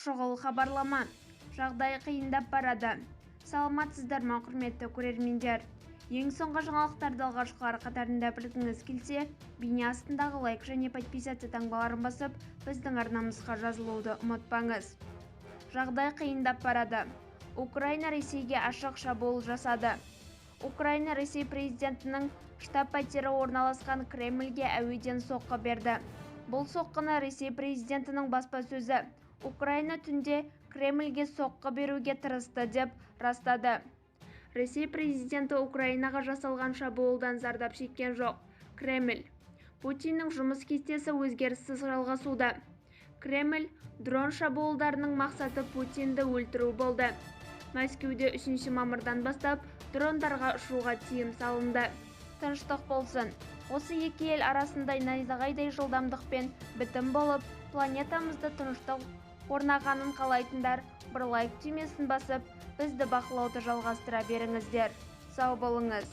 Шұғыл хабарлама. Жағдай қиындап барады. Саламатсыздар ма, құрметті көрермендер? Ең соңғы жаңалықтарды алғашқылар қатарында білгіңіз келсе, бейне астындағы лайк және подписация таңбаларын басып, біздің арнамызға жазылуды ұмытпаңыз. Жағдай қиындап барады. Украина Ресейге ашық шабуыл жасады. Украина Ресей президентінің штаб-пәтері орналасқан Кремльге әуеден соққы берді. Бұл соққыны Ресей президентінің баспасөзі Украина түнде Кремльге соққы беруге тырысты деп растады. Ресей президенті Украинаға жасалған шабуылдан зардап шеккен жоқ. Кремль. Путиннің жұмыс кестесі өзгеріссіз жалғасуда. Кремль дрон шабуылдарының мақсаты Путинді өлтіру болды. Мәскеуде 3 мамырдан бастап дрондарға ұшуға тыйым салынды. Тыныштық болсын. Осы екі ел арасында найзағайдай жылдамдықпен бітім болып, планетамызды тыныштық орнағанын қалайтындар бір лайк түймесін басып, бізді бақылауды жалғастыра беріңіздер. Сау болыңыз.